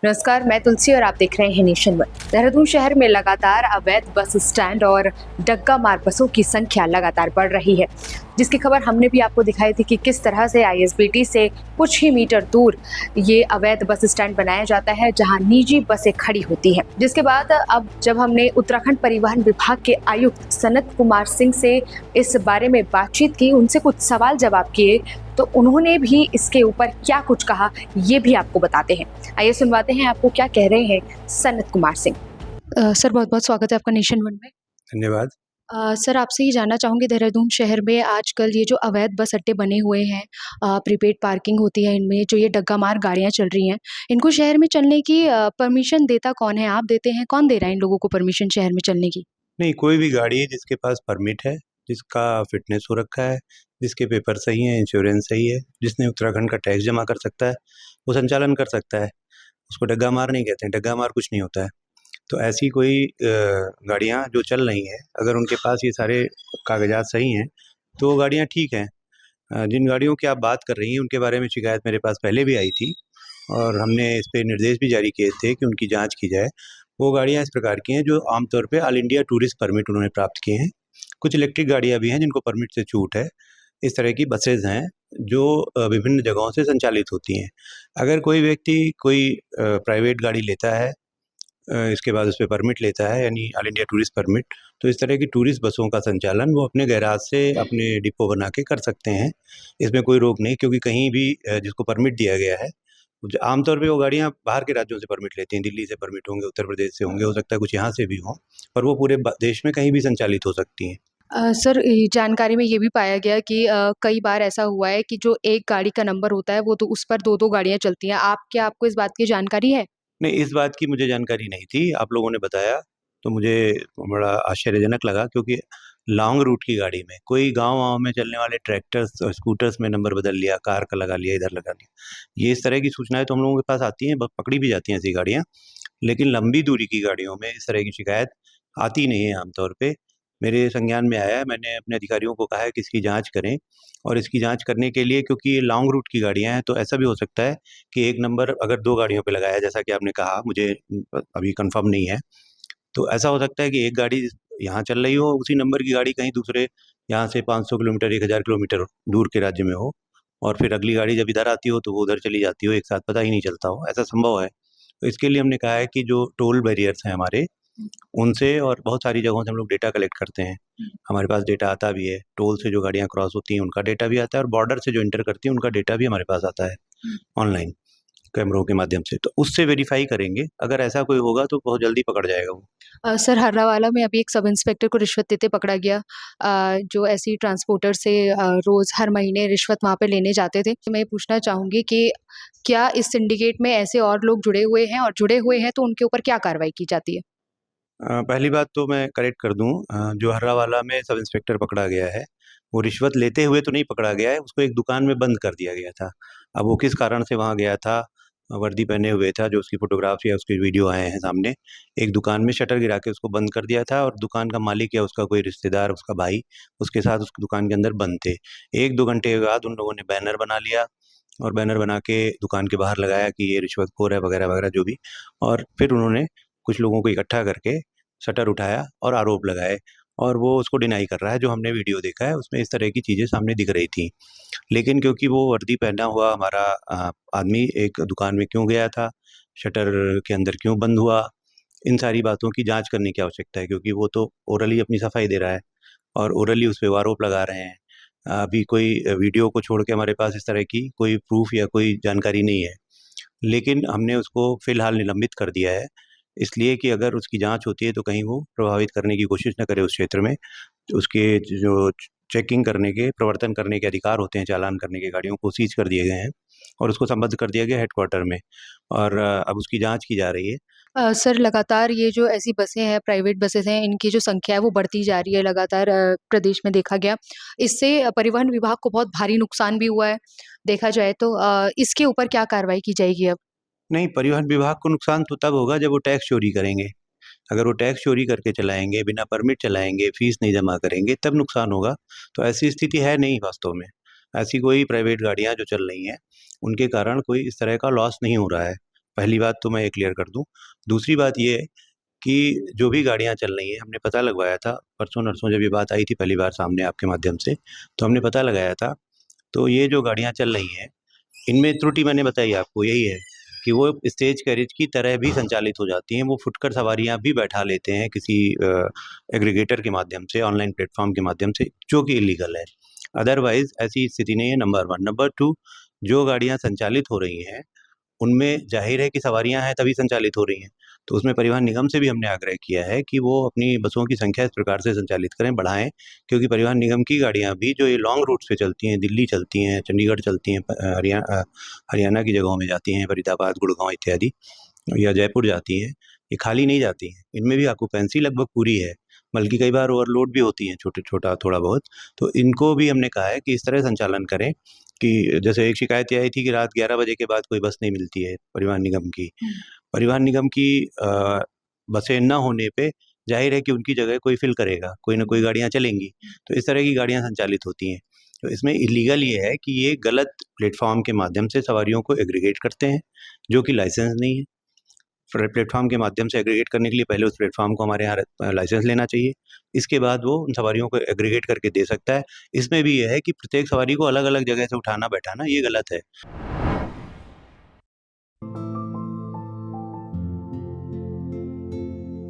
नमस्कार, मैं तुलसी और आप देख रहे हैं नेशन वन। देहरादून शहर में लगातार अवैध बस स्टैंड और डग्गा मार बसों की संख्या लगातार बढ़ रही है, जिसकी खबर हमने भी आपको दिखाई थी कि किस तरह से आईएसबीटी से कुछ ही मीटर दूर ये अवैध बस स्टैंड बनाया जाता है, जहां निजी बसें खड़ी होती हैं। जिसके बाद अब जब हमने उत्तराखंड परिवहन विभाग के आयुक्त सनत कुमार सिंह से इस बारे में बातचीत की, उनसे कुछ सवाल जवाब किए, तो उन्होंने भी इसके ऊपर क्या कुछ कहा ये भी आपको बताते हैं। आइए सुनवाते हैं आपको क्या कह रहे हैं सनत कुमार सिंह। सर, बहुत बहुत स्वागत है आपका नेशन वन में। धन्यवाद। सर, आपसे ये जानना चाहूँगी, देहरादून शहर में आजकल ये जो अवैध बस अड्डे बने हुए हैं, प्रीपेड पार्किंग होती है इनमें, जो ये डग्गा मार गाड़ियाँ चल रही हैं, इनको शहर में चलने की परमिशन देता कौन है? आप देते हैं? कौन दे रहा है इन लोगों को परमिशन शहर में चलने की? नहीं, कोई भी गाड़ी है जिसके पास परमिट है, जिसका फ़िटनेस हो रखा है, जिसके पेपर सही हैं, इंश्योरेंस सही है, जिसने उत्तराखंड का टैक्स जमा कर सकता है, वो संचालन कर सकता है। उसको डग्गा मार नहीं कहते हैं, डग्गा मार कुछ नहीं होता है। तो ऐसी कोई गाड़ियाँ जो चल रही हैं, अगर उनके पास ये सारे कागज़ात सही हैं, तो वो गाड़ियाँ ठीक हैं। जिन गाड़ियों की आप बात कर रही हैं, उनके बारे में शिकायत मेरे पास पहले भी आई थी और हमने इस पे निर्देश भी जारी किए थे कि उनकी जाँच की जाए। वो गाड़ियाँ इस प्रकार की हैं जो आमतौर पे ऑल इंडिया टूरिस्ट परमिट उन्होंने प्राप्त किए हैं। कुछ इलेक्ट्रिक गाड़ियाँ भी हैं जिनको परमिट से छूट है। इस तरह की बसेज़ हैं जो विभिन्न जगहों से संचालित होती हैं। अगर कोई व्यक्ति कोई प्राइवेट गाड़ी लेता है, इसके बाद उसपे परमिट लेता है यानी ऑल इंडिया टूरिस्ट परमिट, तो इस तरह की टूरिस्ट बसों का संचालन वो अपने गैराज से अपने डिपो बना के कर सकते हैं। इसमें कोई रोक नहीं, क्योंकि कहीं भी जिसको परमिट दिया गया है, जो आमतौर पे वो गाड़ियाँ बाहर के राज्यों से परमिट लेती हैं, दिल्ली से परमिट होंगे, उत्तर प्रदेश से होंगे, हो सकता है कुछ यहाँ से भी हों, पर वो पूरे देश में कहीं भी संचालित हो सकती हैं। सर, ये जानकारी में ये भी पाया गया कि कई बार ऐसा हुआ है कि जो एक गाड़ी का नंबर होता है, वो तो उस पर 2-2 गाड़ियाँ चलती हैं। क्या आपको इस बात की जानकारी है? नहीं, इस बात की मुझे जानकारी नहीं थी, आप लोगों ने बताया तो मुझे बड़ा आश्चर्यजनक लगा, क्योंकि लॉन्ग रूट की गाड़ी में कोई गाँव-वाँव में चलने वाले ट्रैक्टर्स और स्कूटर्स में नंबर बदल लिया, कार का लगा लिया, इधर लगा लिया। ये इस तरह की सूचनाएँ तो हम लोगों के पास आती हैं, ब पकड़ी भी जाती हैं ऐसी गाड़ियाँ, लेकिन लंबी दूरी की गाड़ियों में इस तरह की शिकायत आती नहीं है आमतौर पे। मेरे संज्ञान में आया है, मैंने अपने अधिकारियों को कहा है कि इसकी जाँच करें, और इसकी जाँच करने के लिए, क्योंकि ये लॉन्ग रूट की गाड़ियाँ हैं, तो ऐसा भी हो सकता है कि एक नंबर अगर 2 गाड़ियों पे लगाया है, जैसा कि आपने कहा, मुझे अभी कन्फर्म नहीं है। तो ऐसा हो सकता है कि एक गाड़ी यहाँ चल रही हो, उसी नंबर की गाड़ी कहीं दूसरे यहाँ से 500 किलोमीटर, 1000 किलोमीटर दूर के राज्य में हो, और फिर अगली गाड़ी जब इधर आती हो, तो वो उधर चली जाती हो, एक साथ पता ही नहीं चलता हो, ऐसा संभव है। तो इसके लिए हमने कहा है कि जो टोल बैरियर्स हैं हमारे, उनसे और बहुत सारी जगहों से हम लोग डेटा कलेक्ट करते हैं। हमारे पास डेटा आता भी है, टोल से जो गाड़ियाँ क्रॉस होती हैं, उनका डेटा भी आता है, और बॉर्डर से जो एंटर करती हैं, उनका डेटा भी हमारे पास आता है ऑनलाइन, कैमरों के माध्यम से। तो उससे वेरीफ़ाई करेंगे, अगर ऐसा कोई होगा तो बहुत जल्दी पकड़ जाएगा वो। सर, हर्रावाला में अभी एक सब इंस्पेक्टर को रिश्वत देते पकड़ा गया, जो ऐसी ट्रांसपोर्टर से रोज़ हर महीने रिश्वत वहाँ पे लेने जाते थे। मैं ये पूछना चाहूँगी कि क्या इस सिंडिकेट में ऐसे और लोग जुड़े हुए हैं, और जुड़े हुए हैं तो उनके ऊपर क्या कार्रवाई की जाती है? पहली बात तो मैं करेक्ट कर दूँ, जो हर्रावाला में सब इंस्पेक्टर पकड़ा गया है, वो रिश्वत लेते हुए तो नहीं पकड़ा गया है, उसको एक दुकान में बंद कर दिया गया था। अब वो किस कारण से वहाँ गया था, वर्दी पहने हुए था, जो उसकी फ़ोटोग्राफ़्स या उसके वीडियो आए हैं सामने। एक दुकान में शटर गिरा के उसको बंद कर दिया था, और दुकान का मालिक या उसका कोई रिश्तेदार, उसका भाई, उसके साथ उस दुकान के अंदर बंद थे। 1-2 घंटे के बाद उन लोगों ने बैनर बना लिया, और बैनर बना के दुकान के बाहर लगाया कि ये रिश्वतखोर है, वगैरह-वगैरह जो भी। और फिर उन्होंने कुछ लोगों को इकट्ठा करके शटर उठाया और आरोप लगाए, और वो उसको डिनाई कर रहा है। जो हमने वीडियो देखा है, उसमें इस तरह की चीज़ें सामने दिख रही थी। लेकिन क्योंकि वो वर्दी पहना हुआ हमारा आदमी एक दुकान में क्यों गया था, शटर के अंदर क्यों बंद हुआ, इन सारी बातों की जाँच करने की आवश्यकता है, क्योंकि वो तो ओरली अपनी सफाई दे रहा है, और ओरली उस पे वो आरोप लगा रहे हैं। अभी कोई वीडियो को छोड़ के हमारे पास इस तरह की कोई प्रूफ़ या कोई जानकारी नहीं है। लेकिन हमने उसको फ़िलहाल निलंबित कर दिया है, इसलिए कि अगर उसकी जाँच होती है तो कहीं वो प्रभावित करने की कोशिश ना करे उस क्षेत्र में। उसके जो चेकिंग करने के, प्रवर्तन करने के अधिकार होते हैं, चालान करने के, गाड़ियों को सीज़ कर दिए गए हैं, और उसको संबद्ध कर दिया गया हेडक्वार्टर में, और अब उसकी जाँच की जा रही है। सर, लगातार ये जो ऐसी बसें हैं, प्राइवेट बसेज़ हैं, इनकी जो संख्या है वो बढ़ती जा रही है लगातार, प्रदेश में देखा गया। इससे परिवहन विभाग को बहुत भारी नुकसान भी हुआ है, देखा जाए तो। इसके ऊपर क्या कार्रवाई की जाएगी अब? नहीं, परिवहन विभाग को नुकसान तो तब होगा जब वो टैक्स चोरी करेंगे। अगर वो टैक्स चोरी करके चलाएँगे, बिना परमिट चलाएँगे, फ़ीस नहीं जमा करेंगे, तब नुकसान होगा। तो ऐसी स्थिति है नहीं वास्तव में। ऐसी कोई प्राइवेट गाड़ियाँ जो चल रही हैं, उनके कारण कोई इस तरह का लॉस नहीं हो रहा है। पहली बात तो मैं ये क्लियर कर दूं। दूसरी बात ये है कि जो भी गाड़ियां चल रही हैं, हमने पता लगवाया था परसों नरसों, जब ये बात आई थी पहली बार सामने आपके माध्यम से, तो हमने पता लगाया था। तो ये जो गाड़ियां चल रही हैं, इनमें त्रुटि मैंने बताई आपको यही है कि वो स्टेज कैरेज की तरह भी संचालित हो जाती हैं। वो फुटकर सवारियां भी बैठा लेते हैं किसी एग्रीगेटर के माध्यम से, ऑनलाइन प्लेटफॉर्म के माध्यम से, जो कि इलीगल है। अदरवाइज ऐसी स्थिति नहीं है, नंबर वन। नंबर टू, जो गाड़ियां संचालित हो रही हैं उनमें जाहिर है कि सवारियां हैं तभी संचालित हो रही हैं। तो उसमें परिवहन निगम से भी हमने आग्रह किया है कि वो अपनी बसों की संख्या इस प्रकार से संचालित करें, बढ़ाएं, क्योंकि परिवहन निगम की गाड़ियां भी जो ये लॉन्ग रूट्स पे चलती हैं, दिल्ली चलती हैं, चंडीगढ़ चलती हैं, हरियाणा की जगहों में जाती हैं, फरीदाबाद, गुड़गांव इत्यादि, या जयपुर जाती हैं, ये खाली नहीं जाती हैं। इनमें भी ऑक्यूपेंसी लगभग पूरी है, बल्कि कई बार ओवरलोड भी होती हैं, छोटा थोड़ा बहुत। तो इनको भी हमने कहा है कि इस तरह संचालन करें कि जैसे एक शिकायत ये आई थी कि रात 11 बजे के बाद कोई बस नहीं मिलती है परिवहन निगम की। परिवहन निगम की बसें न होने पे जाहिर है कि उनकी जगह कोई फिल करेगा, कोई ना कोई गाड़ियाँ चलेंगी। तो इस तरह की गाड़ियाँ संचालित होती हैं। तो इसमें इलीगल ये है कि ये गलत प्लेटफॉर्म के माध्यम से सवारियों को एग्रीगेट करते हैं, जो कि लाइसेंस नहीं है। प्लेटफॉर्म के माध्यम से एग्रीगेट करने के लिए पहले उस प्लेटफॉर्म को हमारे यहाँ लाइसेंस लेना चाहिए, इसके बाद वो उन सवारियों को एग्रीगेट करके दे सकता है। इसमें भी ये है कि प्रत्येक सवारी को अलग अलग जगह से उठाना बैठाना ये गलत है।